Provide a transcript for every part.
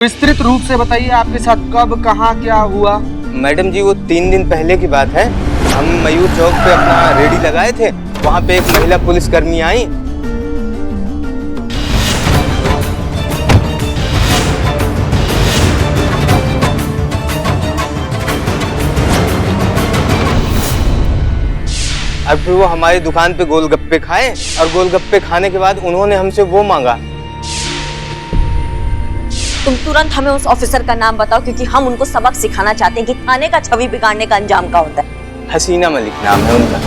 विस्तृत रूप से बताइए आपके साथ कब कहाँ क्या हुआ। मैडम जी वो 3 दिन पहले की बात है। हम मयूर चौक पे अपना रेडी लगाए थे, वहाँ पे एक महिला पुलिसकर्मी आई। अब फिर वो हमारी दुकान पे गोलगप्पे खाए और गोलगप्पे खाने के बाद उन्होंने हमसे वो मांगा। तुम तुरंत हमें उस ऑफिसर का नाम बताओ, क्योंकि हम उनको सबक सिखाना चाहते हैं कि थाने का छवि बिगाड़ने का अंजाम क्या होता है। हसीना मलिक नाम है उनका।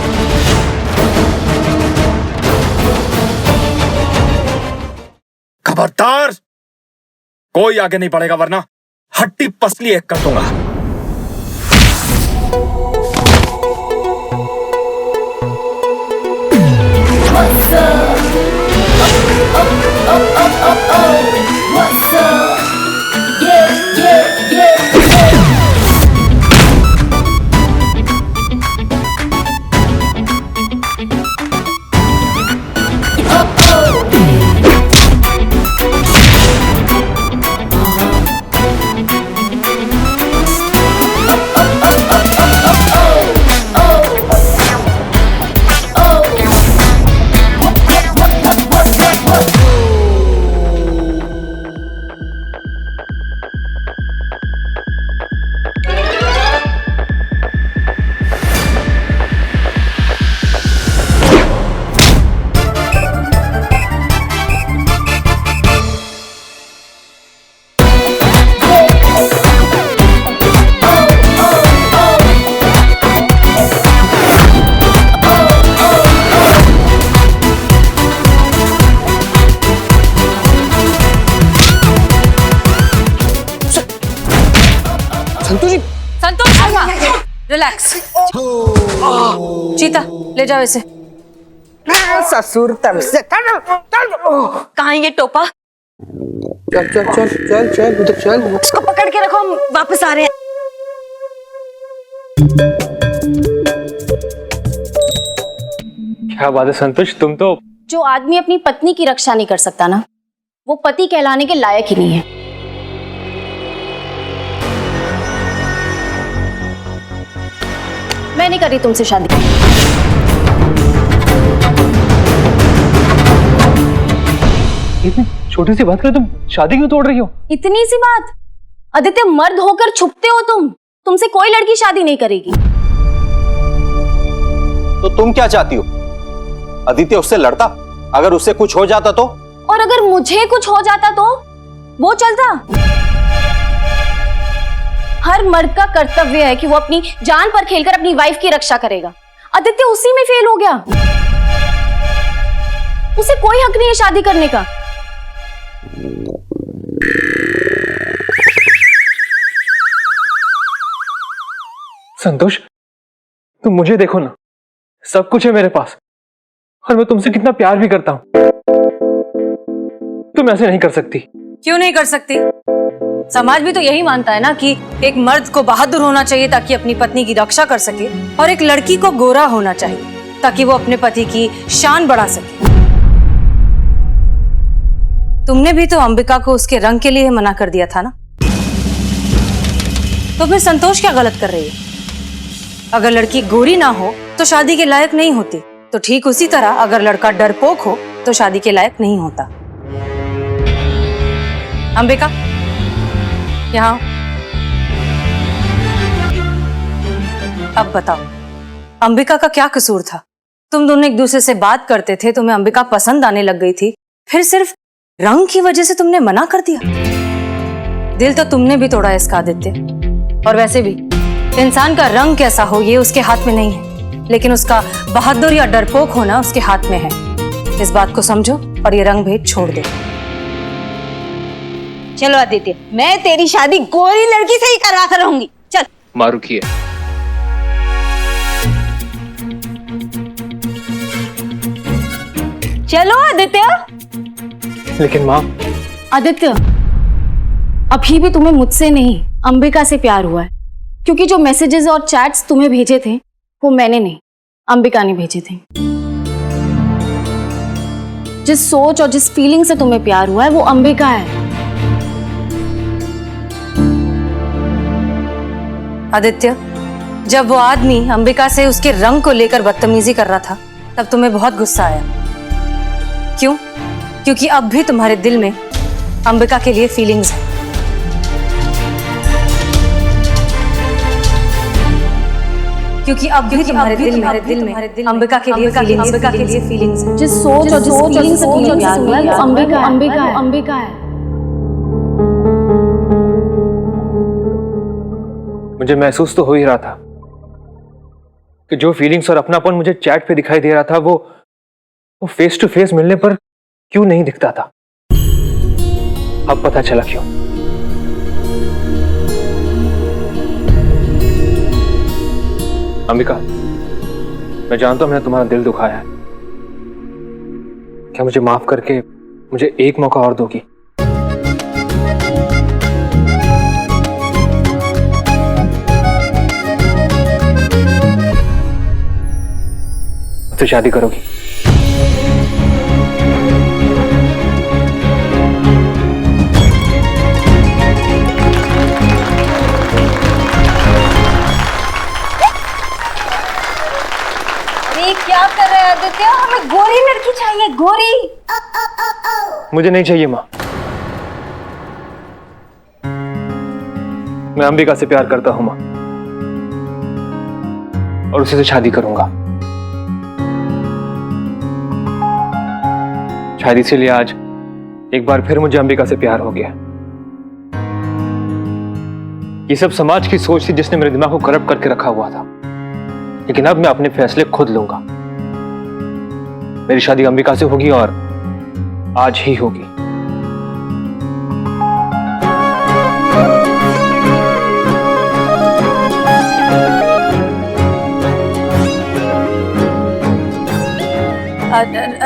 खबरदार, कोई आगे नहीं बढ़ेगा वरना हड्डी पसली एक कर दूंगा। संतोष रिलैक्स। चीता ले जाओ इसे। ससुर तब से कहाँ है ये टोपा? चल चल चल चल चल उधर चल। उसको पकड़ के रखो, हम वापस आ रहे हैं। क्या बात है संतोष, तुम तो। जो आदमी अपनी पत्नी की रक्षा नहीं कर सकता ना, वो पति कहलाने के लायक ही नहीं है। मैं नहीं कर रही तुमसे शादी। इतनी छोटी सी बात कर तुम शादी क्यों तोड़ रही हो? इतनी सी बात? आदित्य, मर्द होकर छुपते हो तुम। तुमसे कोई लड़की शादी नहीं करेगी। तो तुम क्या चाहती हो? आदित्य उससे लड़ता, अगर उससे कुछ हो जाता तो? और अगर मुझे कुछ हो जाता तो वो चलता? हर मर्द का कर्तव्य है कि वो अपनी जान पर खेलकर अपनी वाइफ की रक्षा करेगा। आदित्य उसी में फेल हो गया। उसे कोई हक नहीं है शादी करने का। संतोष, तुम मुझे देखो ना, सब कुछ है मेरे पास और मैं तुमसे कितना प्यार भी करता हूं। तुम ऐसे नहीं कर सकती। क्यों नहीं कर सकती? समाज भी तो यही मानता है ना कि एक मर्द को बहादुर होना चाहिए ताकि अपनी पत्नी की रक्षा कर सके, और एक लड़की को गोरा होना चाहिए ताकि वो अपने पति की शान बढ़ा सके। तुमने भी तो अंबिका को उसके रंग के लिए मना कर दिया था ना, तो फिर संतोष क्या गलत कर रही है? अगर लड़की गोरी ना हो तो शादी के लायक नहीं होती, तो ठीक उसी तरह अगर लड़का डरपोक हो तो शादी के लायक नहीं होता। अंबिका, यहाँ अब बताओ, अंबिका का क्या कसूर था? तुम दोनों एक दूसरे से बात करते थे, तुम्हें अंबिका पसंद आने लग गई थी, फिर सिर्फ रंग की वजह से तुमने मना कर दिया। दिल तो तुमने भी तोड़ा इसका आदित्य। और वैसे भी इंसान का रंग कैसा हो ये उसके हाथ में नहीं है, लेकिन उसका बहादुर या डरपोक होना उसके हाथ में है। इस बात को समझो और ये रंग भेद छोड़ दो। चलो आदित्य, मैं तेरी शादी गोरी लड़की से ही करवा कर रहूंगी। चल। माँ रुकिए। चलो आदित्य। लेकिन माँ। आदित्य, अभी भी तुम्हें मुझसे नहीं अंबिका से प्यार हुआ है, क्योंकि जो मैसेजेस और चैट्स तुम्हें भेजे थे वो मैंने नहीं, अंबिका ने भेजे थे। जिस सोच और जिस फीलिंग से तुम्हें प्यार हुआ है वो अंबिका है। आदित्य, जब वो आदमी अंबिका से उसके रंग को लेकर बदतमीजी कर रहा था तब तुम्हें बहुत गुस्सा आया। क्यों? क्योंकि अब भी तुम्हारे दिल में अंबिका के लिए फीलिंग्स है। क्योंकि अब भी तुम्हारे दिल में अंबिका के लिए फीलिंग्स है। जिस सोच और जिस फीलिंग से तुम्हें प्यार हुआ है, अंबिका है। मुझे महसूस तो हो ही रहा था कि जो फीलिंग्स और अपनापन मुझे चैट पे दिखाई दे रहा था वो फेस टू फेस मिलने पर क्यों नहीं दिखता था। अब पता चला क्यों। अंबिका, मैं जानता हूं मैंने तुम्हारा दिल दुखाया है। क्या मुझे माफ करके मुझे एक मौका और दोगी? मुझसे शादी करोगी? क्या कर रहे हैं आदित्य? हमें गोरी लड़की चाहिए, गोरी। मुझे नहीं चाहिए माँ। मैं अंबिका से प्यार करता हूं माँ, और उसी से शादी करूंगा। शायद इसीलिए आज एक बार फिर मुझे अंबिका से प्यार हो गया। ये सब समाज की सोच थी जिसने मेरे दिमाग को करप्ट करके रखा हुआ था, लेकिन अब मैं अपने फैसले खुद लूंगा। मेरी शादी अंबिका से होगी और आज ही होगी।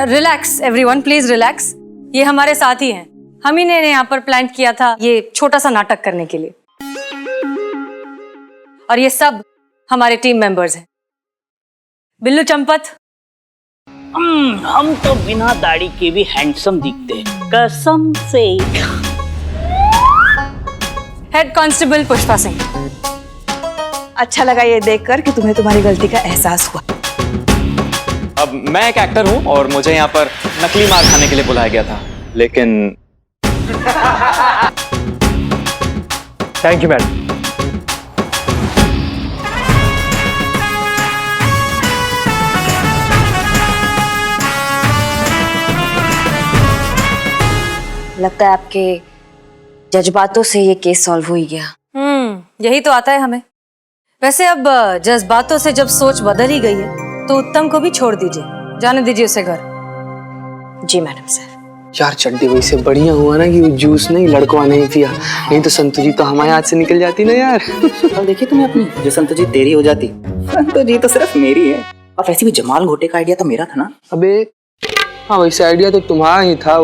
Relax everyone, please relax. ये हमारे साथी हैं। हम ही ने यहाँ पर प्लान किया था ये छोटा सा नाटक करने के लिए, और ये सब हमारे टीम मेंबर्स हैं। बिल्लू चंपत, हम तो बिना दाढ़ी के भी हैंडसम दिखते हैं, कसम से। Head constable Pushpa Singh. अच्छा लगा ये देखकर कि तुम्हें तुम्हारी गलती का एहसास हुआ। अब मैं एक एक्टर हूं और मुझे यहाँ पर नकली मार खाने के लिए बुलाया गया था, लेकिन थैंक यू मैडम। लगता है आपके जज्बातों से ये केस सॉल्व हो ही गया। यही तो आता है हमें। वैसे अब जज्बातों से जब सोच बदल ही गई है तो उत्तम को भी छोड़ दीजिए, जाने दीजिए उसे घर। जी मैडम सर। यार चड्डी वैसे बढ़िया हुआ ना कि वो जूस नहीं लड़कों ने पिया, नहीं तो संतु जी तो हमारे हाथ से निकल जाती ना यार। और देखिए तुम्हें अपनी, जो संतु जी तेरी हो जाती, संतु जी तो सिर्फ मेरी है। और वैसे भी जमाल घोटे का आइडिया तो मेरा था ना। अबे हाँ, वैसे आइडिया तो तुम्हारा ही था।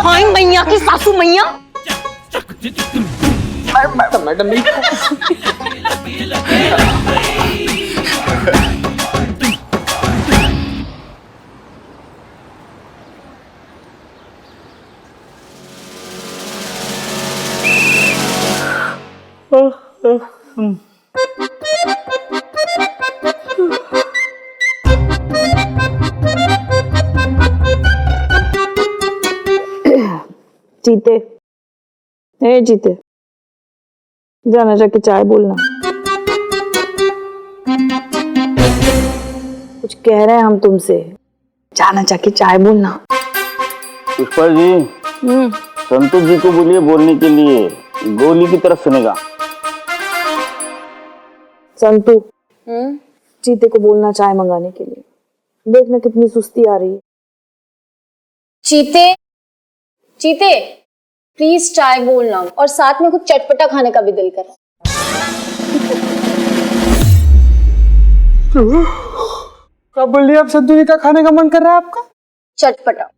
हाय मैया की सासू मैया। मैडम जीते, ए जीते, जाना जाके चाय बोलना। कुछ कह रहे हैं हम तुमसे, जाना जाके चाय बोलना। पुष्पा जी, संतु जी को बोलिए बोलने के लिए, गोली की तरफ सुनेगा। संतु, जीते को बोलना चाय मंगाने के लिए। देखना कितनी सुस्ती आ रही है। चीते, चीते, प्लीज चाय बोलना, और साथ में कुछ चटपटा खाने का भी दिल कर। क्या बोल रही है आप? संतु जी का खाने का मन कर रहा है आपका? चटपटा।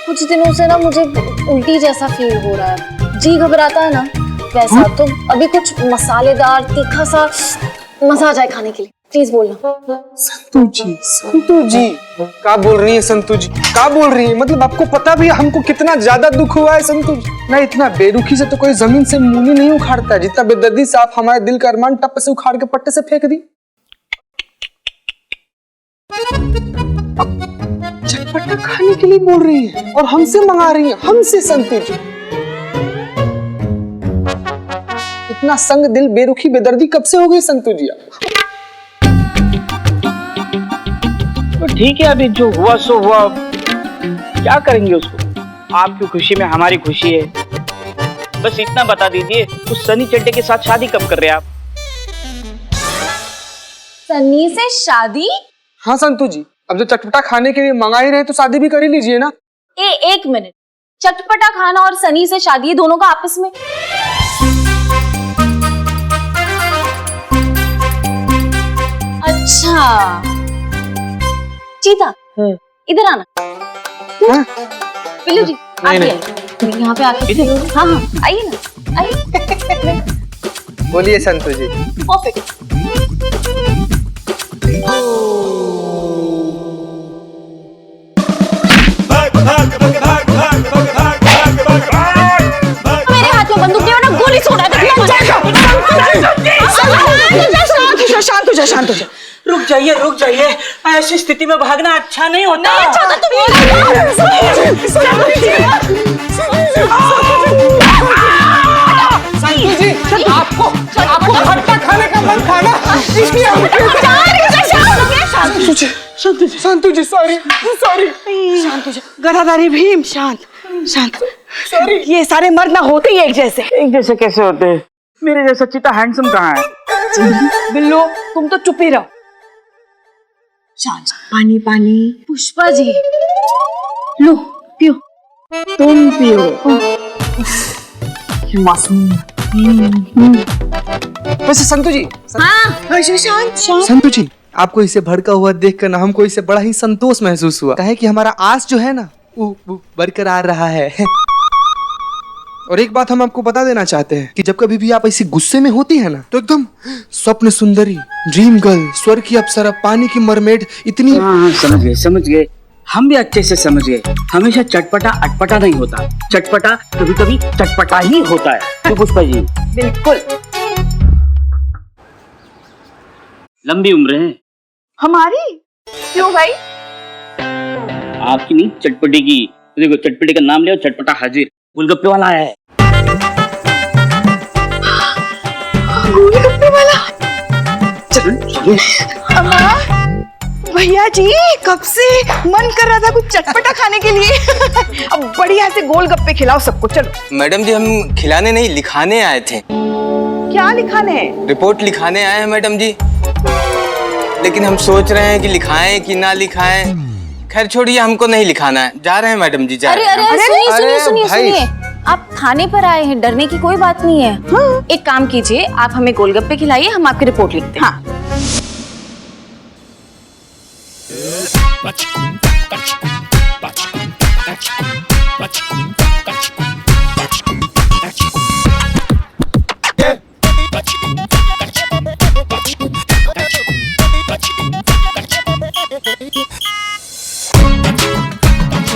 कुछ दिनों से ना मुझे उल्टी जैसा फील हो रहा है, जी घबराता है ना वैसा। तो अभी कुछ मसालेदार तीखा सा मजा आ जाए खाने के लिए। प्लीज बोलना। संतू जी क्या बोल रही है? संतू जी क्या बोल रही है? मतलब आपको पता भी है हमको कितना ज्यादा दुख हुआ है संतू जी? ना इतना बेरुखी से तो कोई जमीन से मूली नहीं उखाड़ता, जितना बेदर्दी से आप हमारे दिल का अरमान टप से उखाड़ के पट्टे से फेंक दी। चटपटा खाने के लिए बोल रही है और हमसे मंगा रही है, हमसे संतू जी। इतना संग दिल बेरुखी बेदर्दी कब से हो गई संतू जी? तो ठीक है, अभी जो हुआ सो हुआ, क्या करेंगे उसको। आपकी खुशी में हमारी खुशी है। बस इतना बता दीजिए, उस सनी चड्डे के साथ शादी कब कर रहे हैं आप? सनी से शादी? हाँ संतू जी, अब जो चटपटा खाने के लिए मंगा ही रहे तो शादी भी कर ही लीजिए ना। एक मिनट, चटपटा खाना और सनी से शादी दोनों का आपस में? अच्छा चीता, इधर आना। पिल्लू जी आइए, यहाँ पे आके। हाँ हाँ आइए ना, आइए। बोलिए संतू जी। परफेक्ट। मेरे हाथ में बंदूक नहीं, वरना गोली छोड़ा दे। शांत हो जा। रुक जाइए, ऐसी स्थिति में भागना अच्छा नहीं होता। संतू जी, आपको खट्टा खाने का मन था ना, इसलिए संतू जी सॉरी। शांत हो जा। गदाधारी भीम, शांत। सॉरी। ये सारे मर्द ना होते ही एक जैसे कैसे होते हैं? मेरे जैसा चीता हैंडसम कहाँ है? बिल्लू तुम तो चुप ही रहो। शांत। पानी। पुष्पा जी लो पियो। तुम पियो। मासूम। वैसे संतू जी, हाँ शांत। संतू जी, आपको इसे भड़का हुआ देखकर ना हमको इसे बड़ा ही संतोष महसूस हुआ। कहे कि हमारा आस जो है ना वो बरकरार रहा है। और एक बात हम आपको बता देना चाहते हैं कि जब कभी भी आप ऐसी गुस्से में होती है ना तो एकदम स्वप्न सुंदरी, ड्रीम गर्ल, स्वर्ग की अप्सरा, पानी की मरमेड इतनी। हाँ समझ गए। हम भी अच्छे से समझ गए। हमेशा चटपटा अटपटा नहीं होता, चटपटा कभी कभी चटपटा ही होता है। तो पुष्पा जी बिल्कुल। लंबी उम्र है हमारी? क्यों भाई? आपकी नहीं, चटपटी की। देखो चटपटी का नाम लिया, चटपटा हाजिर। गोलगप्पे वाला आया है। गोलगप्पे वाला? भैया जी कब से मन कर रहा था कुछ चटपटा खाने के लिए। अब बढ़िया से गोलगप्पे खिलाओ सबको। चलो। मैडम जी, हम खिलाने नहीं लिखाने आए थे। क्या लिखाने? रिपोर्ट लिखाने आए हैं मैडम जी, लेकिन हम सोच रहे हैं कि लिखाएं कि ना लिखाएं। खैर छोड़िए, हमको नहीं लिखाना है, जा रहे हैं मैडम जी, जा रहे हैं। अरे सुनिए भाई। आप थाने पर आए हैं, डरने की कोई बात नहीं है। हाँ। एक काम कीजिए, आप हमें गोलगप्पे खिलाइए, हम आपकी रिपोर्ट लिखते हैं। हाँ।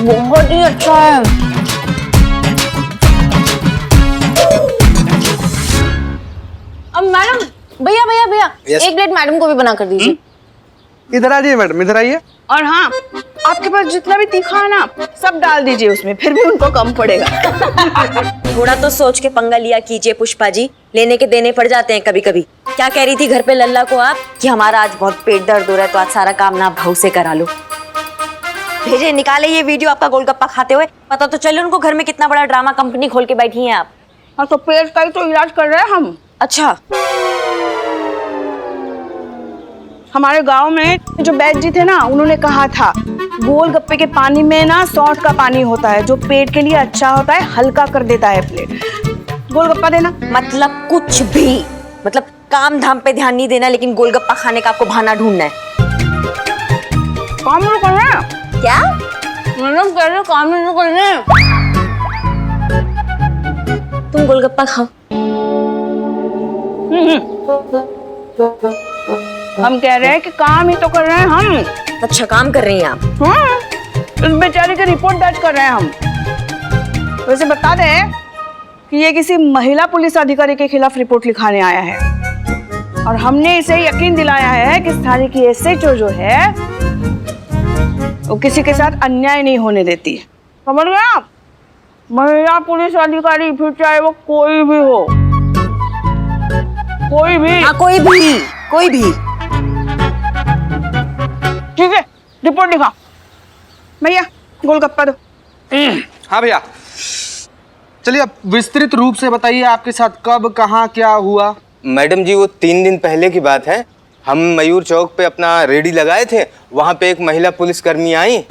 बहुत ही अच्छा है। अब मैडम, भैया Yes. एक प्लेट मैडम को भी बना कर दीजिए। इधर आ जाइए मैडम, इधर आइए। और हाँ, आपके पास जितना भी तीखा है ना सब डाल दीजिए उसमें, फिर भी उनको कम पड़ेगा। थोड़ा तो सोच के पंगा लिया कीजिए पुष्पा जी, लेने के देने पड़ जाते हैं कभी कभी। क्या कह रही थी घर पे लल्ला को आप कि हमारा आज बहुत पेट दर्द हो रहा है तो आज सारा काम ना भाव से करा लो। भेजे निकाले ये वीडियो आपका गोलगप्पा खाते हुए, पता तो चले उनको घर में कितना बड़ा ड्रामा कंपनी खोल के बैठी हैं आप। हाँ तो पेट का ही तो इलाज कर रहे हैं हम। अच्छा, हमारे गांव में जो वैद्य जी थे ना, उन्होंने कहा था गोलगप्पे के पानी में ना सौंठ का पानी होता है जो पेट के लिए अच्छा होता है, हल्का कर देता है पेट। गोलगप्पा देना। मतलब कुछ भी, मतलब काम धाम पे ध्यान नहीं देना, लेकिन गोलगप्पा खाने का आपको बहाना ढूंढना है। काम नहीं कर रहे हैं क्या? मैडम कह रहे काम नहीं कर रहे हैं। तुम गोलगप्पा खाओ। हम कह रहे हैं कि काम ही तो कर रहे हैं हम। अच्छा काम कर रही हैं आप? हाँ, इस बेचारे की रिपोर्ट दर्ज कर रहे हैं हम। वैसे बता दें कि ये किसी महिला पुलिस अधिकारी के खिलाफ रिपोर्ट लिखाने आया है और हमने इसे यकीन दिलाया है कि थाने की एसएचओ जो है वो किसी के साथ अन्याय नहीं होने देती। समझ गए आप? महिला पुलिस अधिकारी, फिर चाहे वो कोई भी हो, कोई भी। हाँ कोई भी। ठीक है, रिपोर्ट लिखा। भैया गोलगप्पा दो। हाँ भैया, चलिए अब विस्तृत रूप से बताइए आपके साथ कब कहाँ क्या हुआ। मैडम जी वो 3 दिन पहले की बात है। हम मयूर चौक पे अपना रेडी लगाए थे, वहाँ पे एक महिला पुलिसकर्मी आई।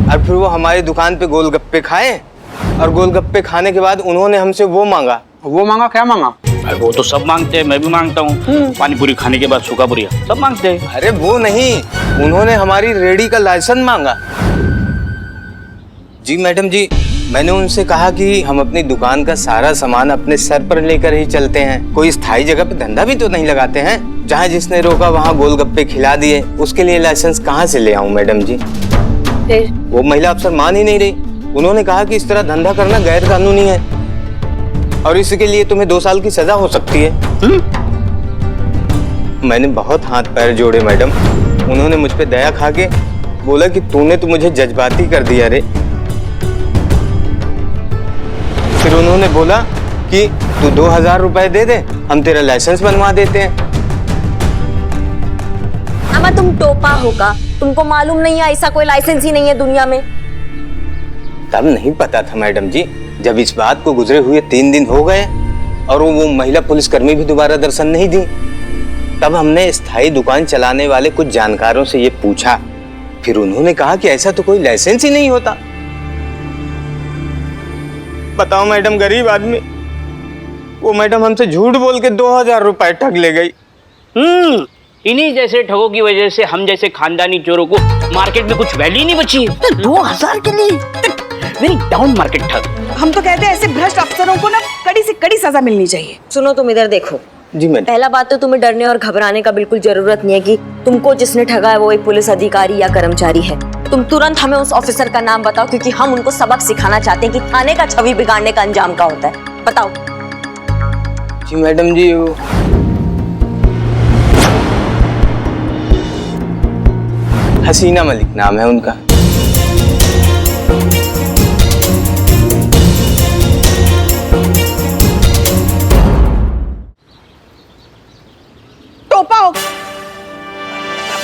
और फिर वो हमारी दुकान पे गोलगप्पे खाए और गोलगप्पे खाने के बाद उन्होंने हमसे वो मांगा। क्या मांगा? वो तो सब मांगते हैं, मैं भी मांगता हूँ। पानी पूरी खाने के बाद सूखा पूरी सब मांगते हैं। अरे वो नहीं, उन्होंने हमारी रेडी का लाइसेंस मांगा। जी मैडम जी, मैंने उनसे कहा कि हम अपनी दुकान का सारा सामान अपने सर पर लेकर ही चलते हैं, कोई स्थायी जगह पे धंधा भी तो नहीं लगाते हैं। जहाँ जिसने रोका वहाँ गोलगप्पे खिला दिए, उसके लिए लाइसेंस कहाँ से ले आऊँ मैडम जी? वो महिला अफसर मान ही नहीं रही। उन्होंने कहा कि इस तरह धंधा करना गैर कानूनी है और इसके लिए तुम्हें 2 साल की सजा हो सकती है। मैंने बहुत हाथ पैर जोड़े मैडम। उन्होंने मुझ पे दया खा के बोला कि तूने तो मुझे जज्बाती कर दिया रे। फिर उन्होंने बोला कि तू 2000 रुपए दे दे, हम तेरा लाइसेंस बनवा देते हैं। अम्मा तुम टोपा होगा, तुमको मालूम नहीं है ऐसा कोई लाइसेंस ही नहीं है दुनिया में। तब नहीं पता था मैडम जी। जब इस बात को गुजरे हुए 3 दिन हो गए और वो महिला पुलिसकर्मी भी दोबारा दर्शन नहीं दी, तब हमने स्थायी दुकान चलाने वाले कुछ जानकारों से ये पूछा। फिर उन्होंने कहा कि ऐसा तो कोई लाइसेंस ही नहीं होता। बताओ मैडम, गरीब आदमी। वो मैडम हमसे झूठ बोल के 2000 रुपए ठग ले गई। इन्हीं जैसे ठगों की वजह से हम जैसे खानदानी चोरों को मार्केट में कुछ वैल्यू नहीं बची है। 2000 के लिए वेरी डाउन मार्केट ठग। हम तो कहते हैं ऐसे भ्रष्ट अफसरों को ना कड़ी से कड़ी सजा मिलनी चाहिए। सुनो तुम इधर देखो। जी मैडम। पहला बात तो तुम्हें डरने और घबराने का बिल्कुल जरूरत नहीं है कि तुमको जिसने ठगा है वो एक पुलिस अधिकारी या कर्मचारी है। तुम तुरंत हमें उस ऑफिसर का नाम बताओ, क्योंकि हम उनको सबक सिखाना चाहते हैं कि थाने का छवि बिगाड़ने का अंजाम क्या होता है। बताओ। जी मैडम जी, हसीना मलिक नाम है उनका। टोपा हो,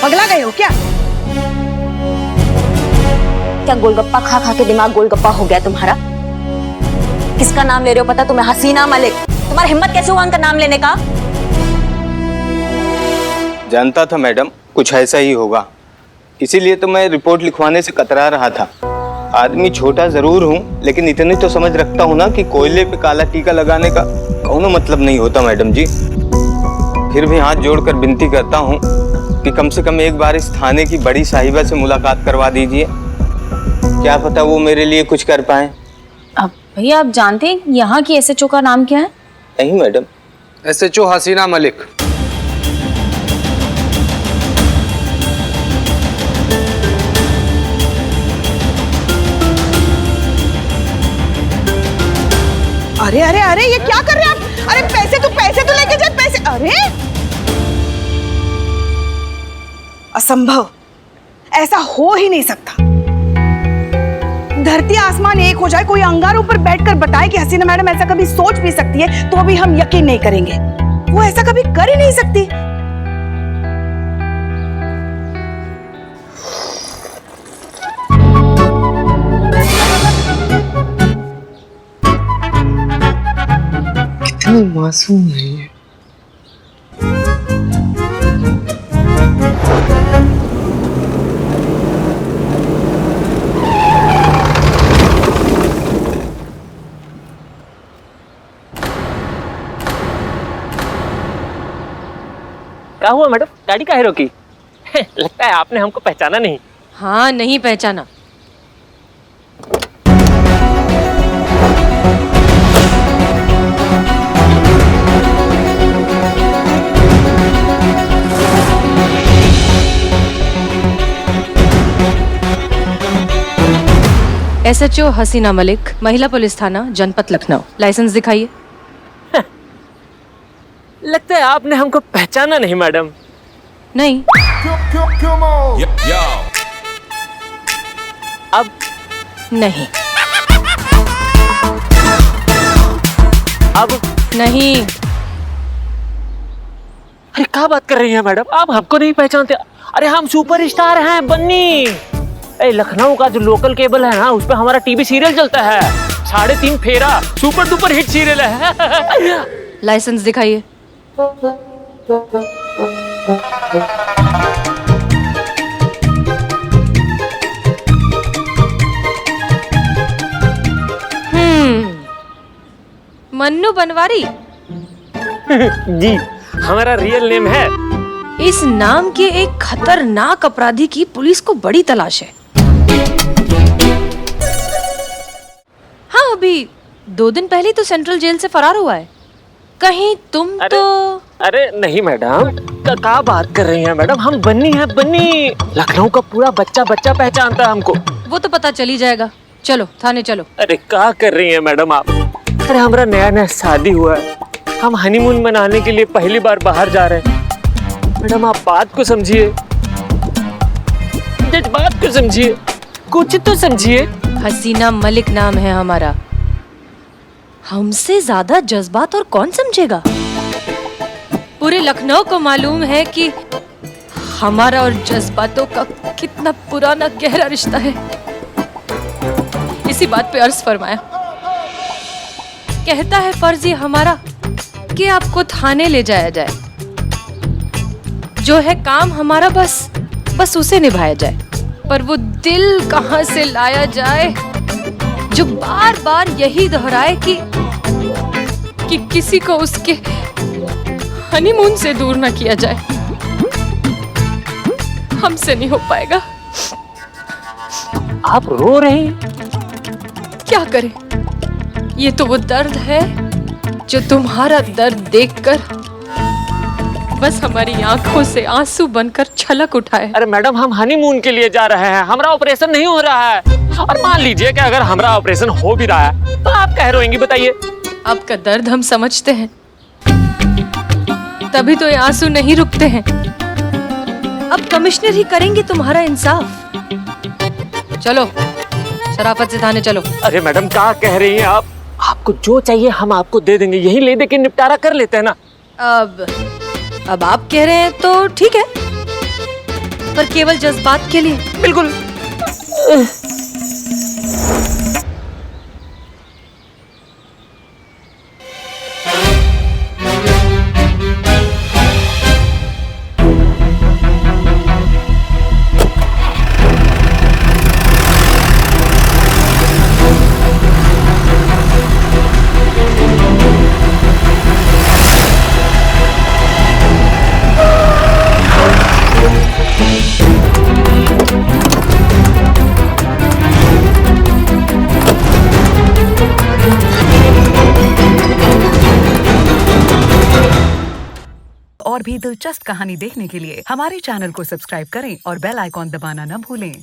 पगला गए हो क्या? क्या गोलगप्पा खा खा के दिमाग गोलगप्पा हो गया तुम्हारा? किसका नाम ले रहे हो पता तुम्हें? हसीना मलिक। तुम्हारी हिम्मत कैसे हुआ उनका नाम लेने का? जानता था मैडम कुछ ऐसा ही होगा, इसीलिए तो मैं रिपोर्ट लिखवाने से कतरा रहा था। आदमी छोटा जरूर हूँ, लेकिन इतनी तो समझ रखता हूँ ना कि कोयले पे काला टीका लगाने का कौनो मतलब नहीं होता मैडम जी। फिर भी हाथ जोड़कर विनती करता हूँ कि कम से कम एक बार इस थाने की बड़ी साहिबा से मुलाकात करवा दीजिए। क्या पता वो मेरे लिए कुछ कर पाए। अब भैया आप जानते हैं यहाँ की एसएचओ का नाम क्या है? नहीं मैडम। एसएचओ हसीना मलिक। अरे अरे अरे ये क्या कर रहे हैं आप? अरे पैसे तो लेके जाए पैसे। अरे असंभव, ऐसा हो ही नहीं सकता। धरती आसमान एक हो जाए, कोई अंगारों पर बैठकर बताए कि हसीना मैडम ऐसा कभी सोच भी सकती है, तो भी हम यकीन नहीं करेंगे। वो ऐसा कभी कर ही नहीं सकती। कितनी मासूम है ये। क्या हुआ मैडम, गाड़ी काहे रोकी? लगता है आपने हमको पहचाना नहीं। हाँ, नहीं पहचाना। SHO हसीना मलिक, महिला पुलिस थाना, जनपद लखनऊ। लाइसेंस दिखाइए। लगता है आपने हमको पहचाना नहीं मैडम। नहीं। अब नहीं। अब नहीं। अरे क्या बात कर रही हैं मैडम, आप हमको नहीं पहचानते? अरे हम सुपरस्टार हैं बन्नी। लखनऊ का जो लोकल केबल है ना, उस पे हमारा टीवी सीरियल चलता है, 3.5 फेरा, सुपर डुपर हिट सीरियल है। लाइसेंस दिखाइए। मन्नू बनवारी। जी, हमारा रियल नेम है। इस नाम के एक खतरनाक अपराधी की पुलिस को बड़ी तलाश है। हाँ, अभी 2 दिन पहले तो सेंट्रल जेल से फरार हुआ है। कहीं तुम तो? अरे नहीं मैडम, क्या बात कर रही हैं मैडम, हम बन्नी हैं बन्नी। लखनऊ का पूरा बच्चा बच्चा पहचानता है हमको। वो तो पता चल ही जाएगा। चलो थाने चलो। अरे क्या कर रही हैं मैडम आप? अरे हमारा नया नया शादी हुआ है, हम हनीमून मनाने के लिए पहली बार बाहर जा रहे हैं। मैडम आप बात को समझिए, बात को समझिए, कुछ तो समझिए। हसीना मलिक नाम है हमारा। हमसे ज्यादा जज्बात और कौन समझेगा? पूरे लखनऊ को मालूम है कि हमारा और जज्बातों का कितना पुराना गहरा रिश्ता है। इसी बात पे अर्ज फरमाया। कहता है फर्ज ये हमारा कि आपको थाने ले जाया जाए। जो है काम हमारा, बस उसे निभाया जाए। पर वो दिल कहां से लाया जाए जो बार बार यही दोहराए कि किसी को उसके हनीमून से दूर ना किया जाए। हमसे नहीं हो पाएगा। आप रो रहे हैं? क्या करें, ये तो वो दर्द है जो तुम्हारा दर्द देखकर बस हमारी आंखों से आंसू बनकर छलक उठाए। अरे मैडम, हम हनीमून के लिए जा रहे हैं, हमारा ऑपरेशन नहीं हो रहा है। और मान लीजिए कि अगर हमारा ऑपरेशन हो भी रहा है तो आप कह रोएंगी, बताइए? आपका दर्द हम समझते हैं, तभी तो ये आंसू नहीं रुकते हैं। अब कमिश्नर ही करेंगे तुम्हारा इंसाफ। चलो शराफत से थाने चलो। अरे मैडम क्या कह रही हैं आप? आपको जो चाहिए हम आपको दे देंगे, यही ले दे के निपटारा कर लेते हैं ना। अब आप कह रहे हैं तो ठीक है, पर केवल जज्बात के लिए। बिल्कुल। और भी दिलचस्प कहानी देखने के लिए हमारे चैनल को सब्सक्राइब करें और बेल आइकॉन दबाना न भूलें।